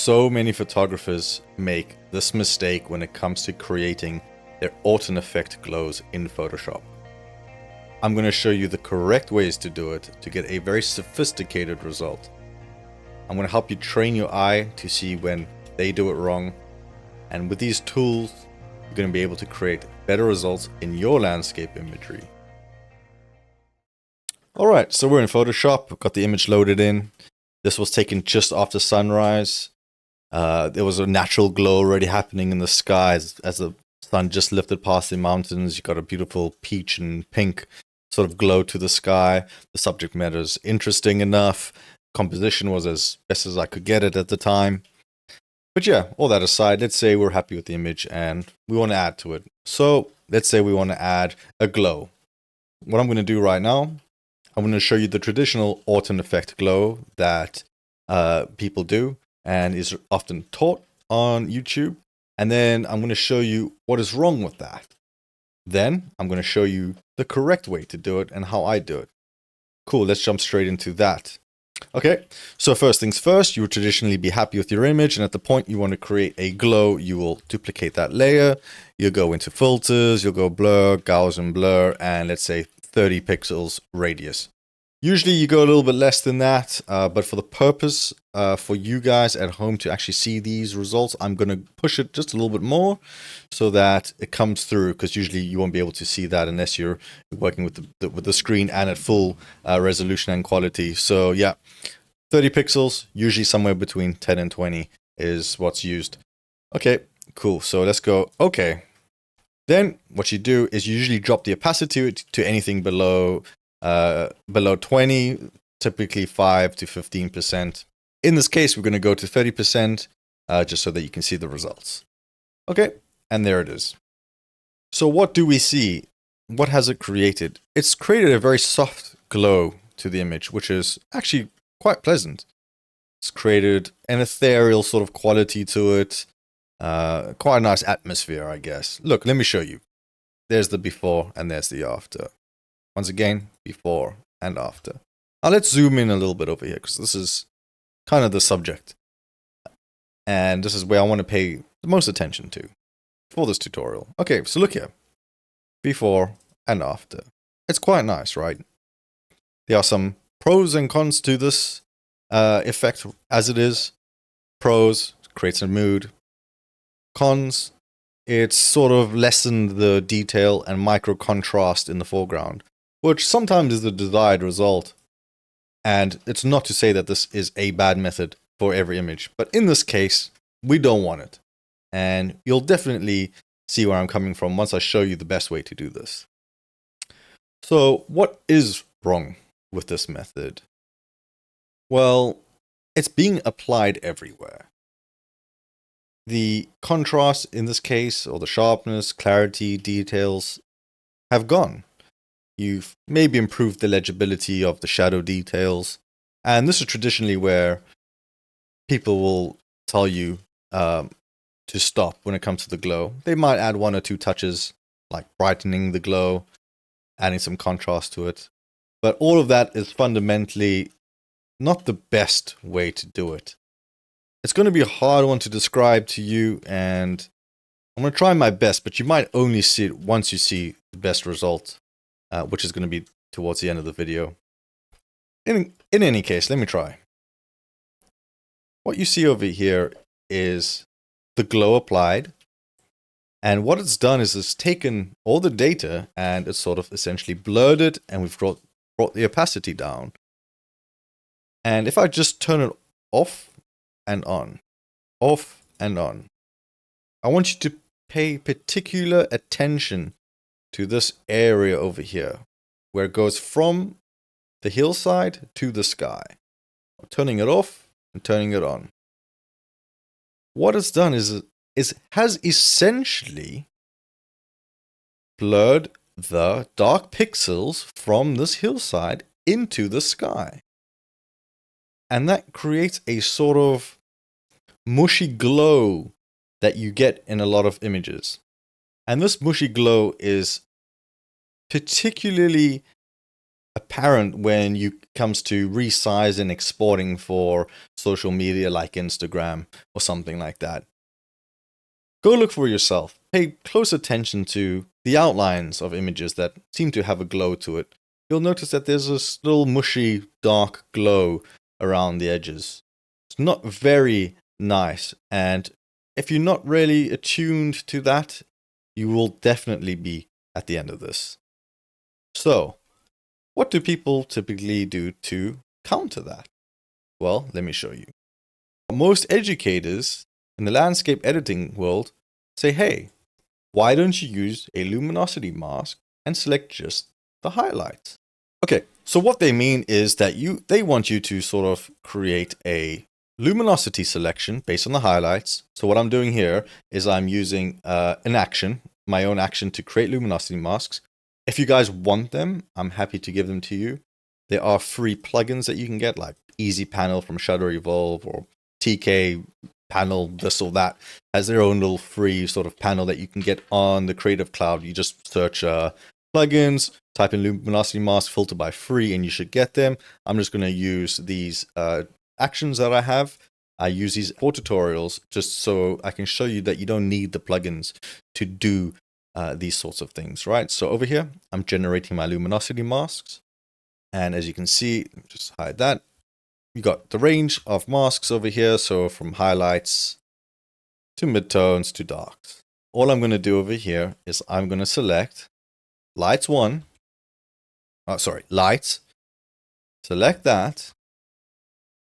So many photographers make this mistake when it comes to creating their Orton effect glows in Photoshop. I'm going to show you the correct ways to do it to get a very sophisticated result. I'm going to help you train your eye to see when they do it wrong, and with these tools you're going to be able to create better results in your landscape imagery. Alright, so we're in Photoshop, we've got the image loaded in. This was taken just after sunrise. There was a natural glow already happening in the skies as the sun just lifted past the mountains. You got a beautiful peach and pink sort of glow to the sky. The subject matter is interesting enough. Composition was as best as I could get it at the time. But yeah, all that aside, let's say we're happy with the image and we want to add to it. So let's say we want to add a glow. What I'm going to do right now, I'm going to show you the traditional Orton effect glow that people do and is often taught on YouTube. And then I'm going to show you what is wrong with that. Then I'm going to show you the correct way to do it and how I do it. Cool, let's jump straight into that. Okay, so first things first, you would traditionally be happy with your image, and at the point you want to create a glow, you will duplicate that layer. You'll go into filters, you'll go blur, Gaussian blur, and let's say 30 pixels radius. Usually you go a little bit less than that, but for the purpose for you guys at home to actually see these results, I'm going to push it just a little bit more so that it comes through, because usually you won't be able to see that unless you're working with the screen and at full resolution and quality. So yeah, 30 pixels, usually somewhere between 10 and 20 is what's used. Okay, cool. So let's go. Okay. Then what you do is you usually drop the opacity to anything below 20, typically 5 to 15%. In this case, we're going to go to 30%, just so that you can see the results. Okay, and there it is. So what do we see? What has it created? It's created a very soft glow to the image, which is actually quite pleasant. It's created an ethereal sort of quality to it. Quite a nice atmosphere, I guess. Look, let me show you. There's the before and there's the after. Once again, before and after. Now let's zoom in a little bit over here, because this is kind of the subject. And this is where I want to pay the most attention to for this tutorial. Okay, so look here. Before and after. It's quite nice, right? There are some pros and cons to this effect as it is. Pros, creates a mood. Cons, it's sort of lessened the detail and micro contrast in the foreground, which sometimes is the desired result. And it's not to say that this is a bad method for every image, but in this case, we don't want it. And you'll definitely see where I'm coming from once I show you the best way to do this. So what is wrong with this method? Well, it's being applied everywhere. The contrast in this case, or the sharpness, clarity, details, have gone. You've maybe improved the legibility of the shadow details. And this is traditionally where people will tell you to stop when it comes to the glow. They might add 1 or 2 touches, like brightening the glow, adding some contrast to it. But all of that is fundamentally not the best way to do it. It's going to be a hard one to describe to you, and I'm going to try my best, but you might only see it once you see the best result. Which is going to be towards the end of the video. In any case, let me try. What you see over here is the glow applied. And what it's done is it's taken all the data and it's sort of essentially blurred it, and we've brought the opacity down. And if I just turn it off and on, off and on, I want you to pay particular attention to this area over here, where it goes from the hillside to the sky. I'm turning it off and turning it on. What it's done is has essentially blurred the dark pixels from this hillside into the sky. And that creates a sort of mushy glow that you get in a lot of images. And this mushy glow is particularly apparent when it comes to resize and exporting for social media like Instagram or something like that. Go look for yourself. Pay close attention to the outlines of images that seem to have a glow to it. You'll notice that there's this little mushy, dark glow around the edges. It's not very nice, and if you're not really attuned to that, you will definitely be at the end of this. So, what do people typically do to counter that? Well, let me show you. Most educators in the landscape editing world say, hey, why don't you use a luminosity mask and select just the highlights? Okay, so what they mean is that they want you to sort of create a luminosity selection based on the highlights. So what I'm doing here is I'm using an action, my own action, to create luminosity masks. If you guys want them, I'm happy to give them to you. There are free plugins that you can get, like Easy Panel from Shutter Evolve, or TK Panel, this or that, has their own little free sort of panel that you can get on the Creative Cloud. You just search plugins, type in luminosity mask, filter by free, and you should get them. I'm just going to use these actions that I have. I use these for tutorials just so I can show you that you don't need the plugins to do these sorts of things, right? So over here, I'm generating my luminosity masks. And as you can see, just hide that. You got the range of masks over here. So from highlights to midtones to darks. All I'm going to do over here is I'm going to select lights, select that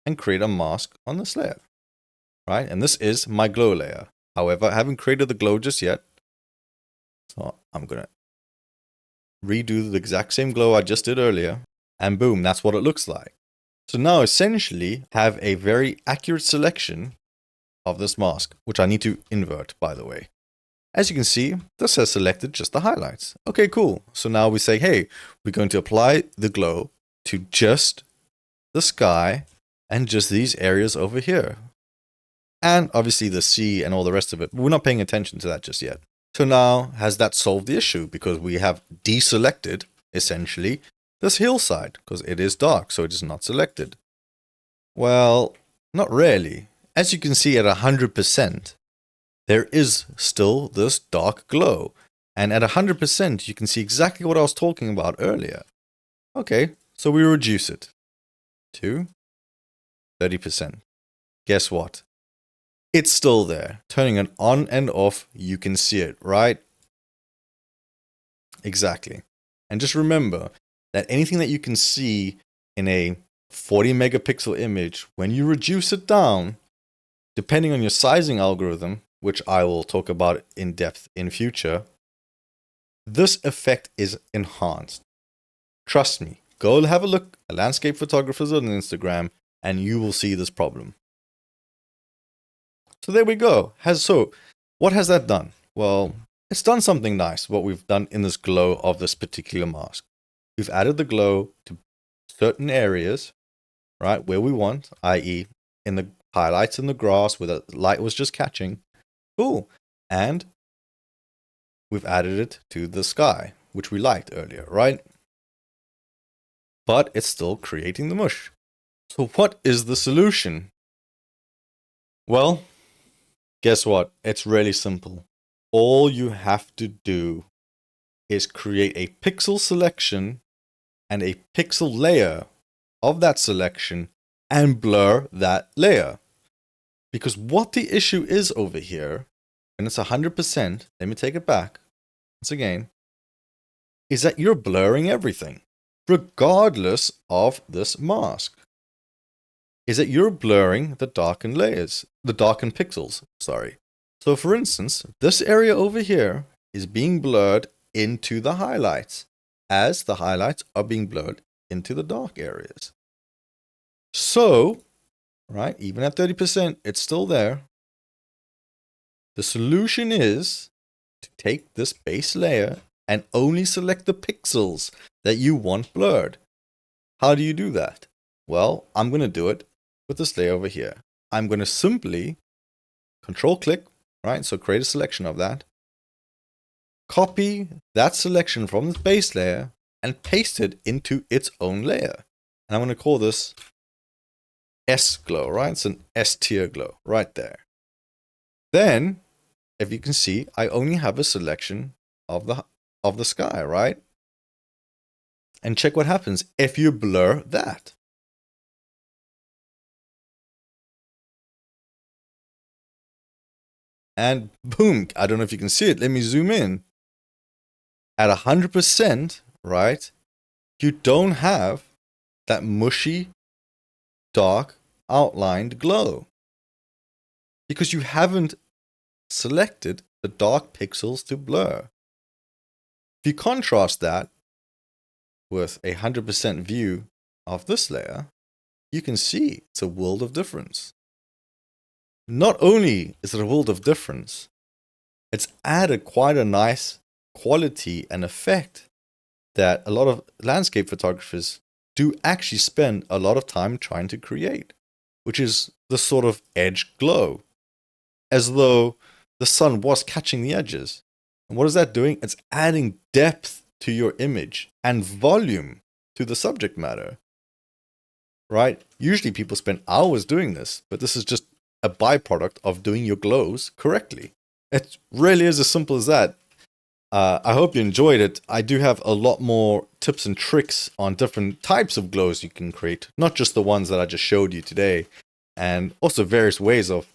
and create a mask on this layer, right? And this is my glow layer. However, I haven't created the glow just yet. So I'm going to redo the exact same glow I just did earlier, and boom, that's what it looks like. So now essentially have a very accurate selection of this mask, which I need to invert, by the way. As you can see, this has selected just the highlights. Okay, cool. So now we say, hey, we're going to apply the glow to just the sky and just these areas over here. And obviously the sea and all the rest of it. We're not paying attention to that just yet. So now, has that solved the issue? Because we have deselected, essentially, this hillside, because it is dark, so it is not selected. Well, not really. As you can see at 100%, there is still this dark glow. And at 100%, you can see exactly what I was talking about earlier. Okay, so we reduce it to 30%. Guess what? It's still there. Turning it on and off, you can see it, right? Exactly. And just remember that anything that you can see in a 40 megapixel image, when you reduce it down, depending on your sizing algorithm, which I will talk about in depth in future, this effect is enhanced. Trust me, go have a look at landscape photographers on Instagram and you will see this problem. So there we go. So what has that done? Well, it's done something nice, what we've done in this glow of this particular mask. We've added the glow to certain areas, right, where we want, i.e. in the highlights in the grass where the light was just catching. Cool. And we've added it to the sky, which we liked earlier, right? But it's still creating the mush. So what is the solution? Well, guess what? It's really simple. All you have to do is create a pixel selection and a pixel layer of that selection and blur that layer. Because what the issue is over here, and it's 100%, let me take it back once again, is that you're blurring everything, regardless of this mask. Is that you're blurring the darkened layers, the darkened pixels, sorry. So for instance, this area over here is being blurred into the highlights, as the highlights are being blurred into the dark areas. So, right, even at 30%, it's still there. The solution is to take this base layer and only select the pixels that you want blurred. How do you do that? Well, I'm going to do it with this layer over here. I'm going to simply control click, right? So create a selection of that. Copy that selection from the base layer and paste it into its own layer. And I'm going to call this S glow, right? It's an S tier glow right there. Then, if you can see, I only have a selection of the sky, right? And check what happens if you blur that. And boom, I don't know if you can see it. Let me zoom in. At 100%, right? You don't have that mushy, dark, outlined glow. Because you haven't selected the dark pixels to blur. If you contrast that with a 100% view of this layer, you can see it's a world of difference. Not only is it a world of difference, it's added quite a nice quality and effect that a lot of landscape photographers do actually spend a lot of time trying to create, which is the sort of edge glow, as though the sun was catching the edges. And what is that doing? It's adding depth to your image and volume to the subject matter, right? Usually people spend hours doing this, but this is just a byproduct of doing your glows correctly. It really is as simple as that. I hope you enjoyed it. I do have a lot more tips and tricks on different types of glows you can create, not just the ones that I just showed you today, and also various ways of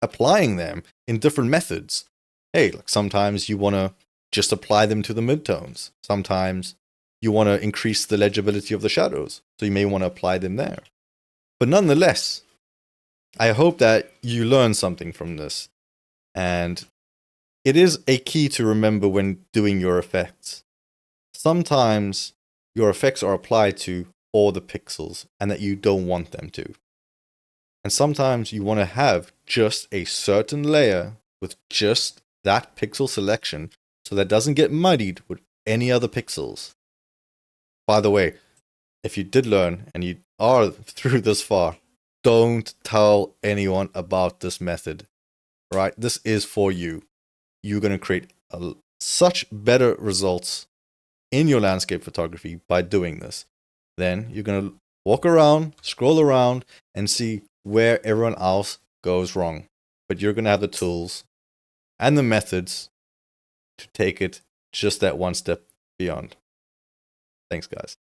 applying them in different methods. Hey, like sometimes you want to just apply them to the midtones. Sometimes you want to increase the legibility of the shadows, so you may want to apply them there. But nonetheless, I hope that you learn something from this. And it is a key to remember when doing your effects. Sometimes your effects are applied to all the pixels and that you don't want them to. And sometimes you want to have just a certain layer with just that pixel selection so that doesn't get muddied with any other pixels. By the way, if you did learn and you are through this far, don't tell anyone about this method, right? This is for you. You're going to create such better results in your landscape photography by doing this. Then you're going to walk around, scroll around, and see where everyone else goes wrong. But you're going to have the tools and the methods to take it just that one step beyond. Thanks, guys.